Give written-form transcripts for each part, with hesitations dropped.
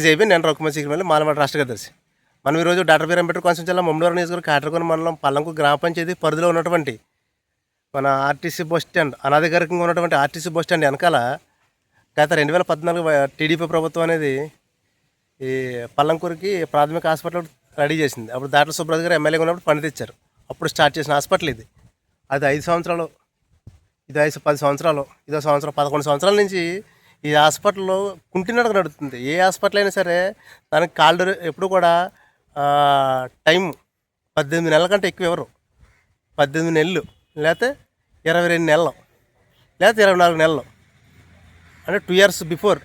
JB నేను రఘుమతి సిగ్గిమల్లి మాలవాడ రాష్ట్ర కార్యదర్శి. మనం ఈరోజు డాక్టర్ బీఆర్ అంబేద్కర్ కోనసీమ జిల్లా మమ్మడివారం నియోజకవర్గం కాట్రకోన మండలం పల్లంకు గ్రామ పంచాయతీ పరిధిలో ఉన్నటువంటి మన ఆర్టీసీ బస్ స్టాండ్ అనాధికారికంగా ఉన్నటువంటి ఆర్టీసీ బస్ స్టాండ్ వెనకాల గత 2014 టీడీపీ ప్రభుత్వం అనేది ఈ పల్లంకూరుకి ప్రాథమిక హాస్పిటల్ రెడీ చేసింది. అప్పుడు దాట్ల సుబ్రత్ గారు ఎమ్మెల్యేగా ఉన్నప్పుడు పని తెచ్చారు. అప్పుడు స్టార్ట్ చేసిన హాస్పిటల్ ఇది. అది 5 సంవత్సరాలు, ఇది 10 సంవత్సరాలు, ఇదో సంవత్సరం 11 సంవత్సరాల నుంచి ఈ హాస్పిటల్లో కుంటినడక నడుస్తుంది. ఏ హాస్పిటల్ అయినా సరే దానికి కాల్డర్ ఎప్పుడు కూడా టైం 18 నెలల కంటే ఎక్కువ ఎవరు 18 నెలలు లేకపోతే 22 నెలలు లేకపోతే 24 నెలలు అంటే 2 years బిఫోర్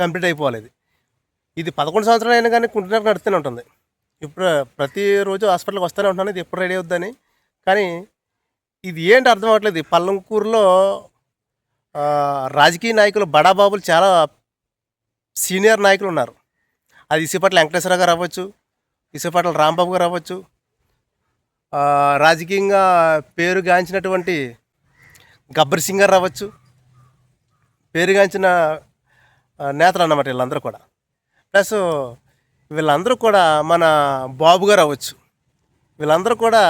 కంప్లీట్ అయిపోవాలి. ఇది 11 సంవత్సరాలు అయినా కానీ కుంటినడక నడుస్తూనే ఉంటుంది. ఇప్పుడు ప్రతిరోజు హాస్పిటల్కి వస్తూనే ఉంటున్నాను ఇది ఎప్పుడు రెడీ అవుద్దని. కానీ ఇది ఏంటి అర్థం అవ్వట్లేదు. పల్లంకూరులో రాజకీయ నాయకులు బడాబాబులు చాలా సీనియర్ నాయకులు ఉన్నారు. అది ఇసుపట్ల వెంకటేశ్వర గారు అవ్వచ్చు, ఇసుపట్ల రాంబాబు గారు అవ్వచ్చు, రాజకీయంగా పేరుగాంచినటువంటి గబ్బర్ సింగ్ గారు అవ్వచ్చు, పేరుగాంచిన నేతలు అన్నమాట వీళ్ళందరూ కూడా. ప్లస్ వీళ్ళందరూ కూడా మన బాబు గారు అవ్వచ్చు. వీళ్ళందరూ కూడా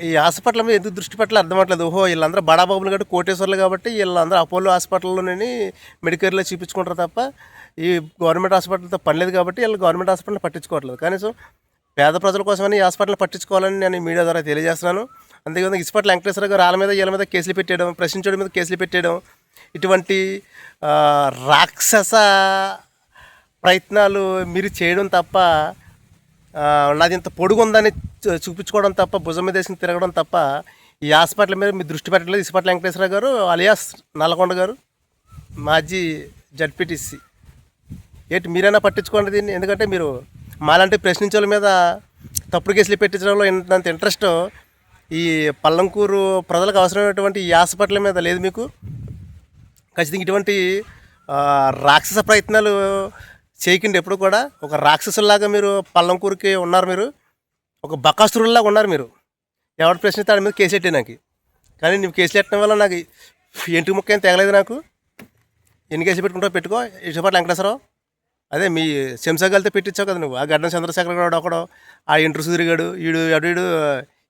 ఈ హాస్పిటల్ మీద ఎందుకు దృష్టి పెట్టాలి అర్థం అవ్వట్లేదు. ఓహో వీళ్ళందరూ బడాబాబులు కాబట్టి కోటేశ్వర్లు కాబట్టి వీళ్ళందరూ అపోలో హాస్పిటల్లోని మెడికేర్లో చూపించుకుంటారు తప్ప ఈ గవర్నమెంట్ హాస్పిటల్తో పని లేదు కాబట్టి వీళ్ళు గవర్నమెంట్ హాస్పిటల్ పట్టించుకోవట్లేదు. కనీసం పేద ప్రజల కోసమని ఈ హాస్పిటల్ పట్టించుకోవాలని నేను మీడియా ద్వారా తెలియజేస్తున్నాను. అంతేకాదు ఇసుపట్ల వెంకటేశ్వర గారు వాళ్ళ మీద వీళ్ళ మీద కేసులు పెట్టేయడం, ప్రశ్నించడం మీద కేసులు పెట్టేయడం, ఇటువంటి రాక్షస ప్రయత్నాలు మీరు చేయడం తప్ప, నాది ఇంత పొడుగు ఉందని చూపించుకోవడం తప్ప, భుజం మీద వేసుకుని తిరగడం తప్ప ఈ హాస్పిటల్ మీద మీరు దృష్టి పెట్టలేదు. ఇసుపట్ల వెంకటేశ్వర గారు అలియాస్ నల్లకొండ గారు మాజీ జడ్పీటీసీ ఏంటి మీరైనా పట్టించుకోండి దీన్ని. ఎందుకంటే మీరు మాలాంటి ప్రశ్నించే వాళ్ళ మీద తప్పుడు కేసులు పెట్టించడంలో ఇంత ఇంట్రెస్ట్ ఈ పల్లంకూరు ప్రజలకు అవసరమైనటువంటి ఈ హాస్పిటల్ మీద లేదు మీకు. ఖచ్చితంగా ఇటువంటి రాక్షస ప్రయత్నాలు చేయకండి ఎప్పుడు కూడా. ఒక రాక్షసుల్లాగా మీరు పల్లంకూరుకి ఉన్నారు, మీరు ఒక బకాసురుల్లాగా ఉన్నారు. మీరు ఎవరు ప్రశ్నిస్తే ఆడి మీద కేసు పెట్టే నాకు. కానీ నువ్వు కేసులు పెట్టడం వల్ల నాకు ఇంటికి ముక్క ఏం తెగలేదు. నాకు ఎన్ని కేసులు పెట్టుకుంటావు పెట్టుకో. ఇసుపట్ల వెంకటేశ్వరరావు అదే మీ శంసగాలతో పెట్టించావు కదా నువ్వు. ఆ గడ్డం చంద్రశేఖర్ గారు ఒకడో, ఆ ఇంటర్ సూరి గాడు, ఈడు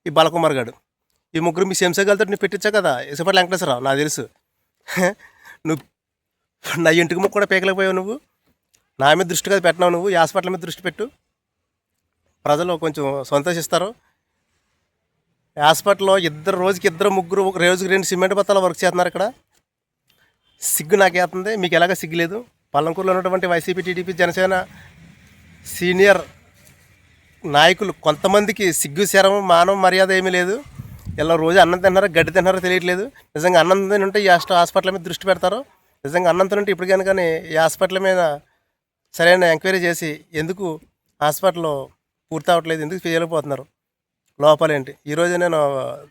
ఈ బాలకుమార్ గాడు, ఈ ముగ్గురు మీ శంసగాలతో నువ్వు పెట్టించావు కదా ఇసుపట్ల వెంకటేశ్వరరావు. నాకు తెలుసు. నువ్వు నా ఇంటికి ముక్క కూడా పేకలేకపోయావు. నువ్వు నా మీద దృష్టి కదా పెట్టినావు. నువ్వు ఈ హాస్పిటల్ మీద దృష్టి పెట్టు, ప్రజలు కొంచెం సంతోషిస్తారు. హాస్పిటల్లో రోజుకి ఇద్దరు ముగ్గురు, ఒక రోజుకి 2 సిమెంట్ బత్తాలు వర్క్ చేస్తున్నారు. ఇక్కడ సిగ్గు నాకేస్తుంది, మీకు ఎలాగ సిగ్గు లేదు. పల్లంకూరులో ఉన్నటువంటి వైసీపీ, టీడీపీ, జనసేన సీనియర్ నాయకులు కొంతమందికి సిగ్గు, శరం, మానవ మర్యాద ఏమీ లేదు. ఇలా రోజు అన్నం తిన్నారో గడ్డి తిన్నారో తెలియట్లేదు. నిజంగా అన్నం తింటే ఈ హాస్పిటల్ మీద దృష్టి పెడతారు. నిజంగా అన్నం తింటే ఇప్పుడు కానీ ఈ హాస్పిటల్ మీద సరైన ఎంక్వైరీ చేసి ఎందుకు హాస్పిటల్లో పూర్తి అవ్వట్లేదు, ఎందుకు చేయలేకపోతున్నారు, లోపాలేంటి. ఈరోజు నేను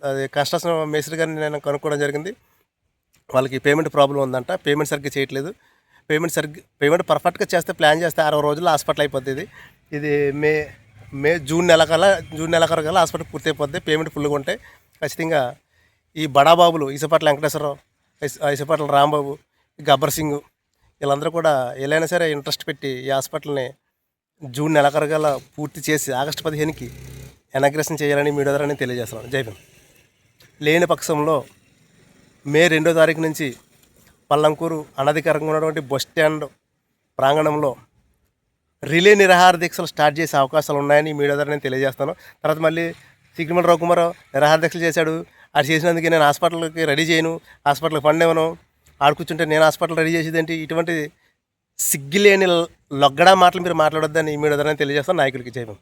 అది కన్స్ట్రక్షన్ మేస్త్రి గారిని నేను కనుక్కోవడం జరిగింది. వాళ్ళకి పేమెంట్ ప్రాబ్లం ఉందంట, పేమెంట్ సరిగ్గా చేయట్లేదు. పేమెంట్ పర్ఫెక్ట్గా చేస్తే, ప్లాన్ చేస్తే 60 రోజుల్లో హాస్పిటల్ అయిపోతుంది. ఇది జూన్ నెలకల్లా హాస్పిటల్ పూర్తి అయిపోద్ది. పేమెంట్ ఫుల్గా ఉంటాయి. ఖచ్చితంగా ఈ బడాబాబులు ఇసుపట్ల వెంకటేశ్వరరావు, ఇసుపట్ల రాంబాబు, గబ్బర్ సింగ్ వీళ్ళందరూ కూడా ఎలాగైనా సరే ఇంట్రెస్ట్ పెట్టి ఈ హాస్పిటల్ని జూన్ నెలకరగల పూర్తి చేసి ఆగస్టు 15కి ఇనాగ్రేషన్ చేయాలని మీడియా ద్వారా నేను తెలియజేస్తున్నాను. జై భీమ్. లేని పక్షంలో మే 2వ తారీఖు నుంచి పల్లంకూరు అనధికారంగా ఉన్నటువంటి బస్ స్టాండ్ ప్రాంగణంలో రిలే నిరాహార దీక్షలు స్టార్ట్ చేసే అవకాశాలు ఉన్నాయని మీడియా ద్వారా నేను తెలియజేస్తాను. తర్వాత మళ్ళీ సిగ్గిమల్లి రఘుకుమార్ నిరాహార దీక్షలు చేశాడు, అది చేసినందుకు నేను హాస్పిటల్కి రెడీ చేయను, హాస్పిటల్కి ఫండ్ ఇవ్వను, ఆడు కూర్చుంటే నేను హాస్పిటల్ రెడీ చేసేది ఏంటి, ఇటువంటి సిగ్గులేని లొగ్గడా మాటలు మీరు మాట్లాడొద్దని మీడియా ద్వారా తెలియజేస్తాను. నాయకులకి జై భీమ్.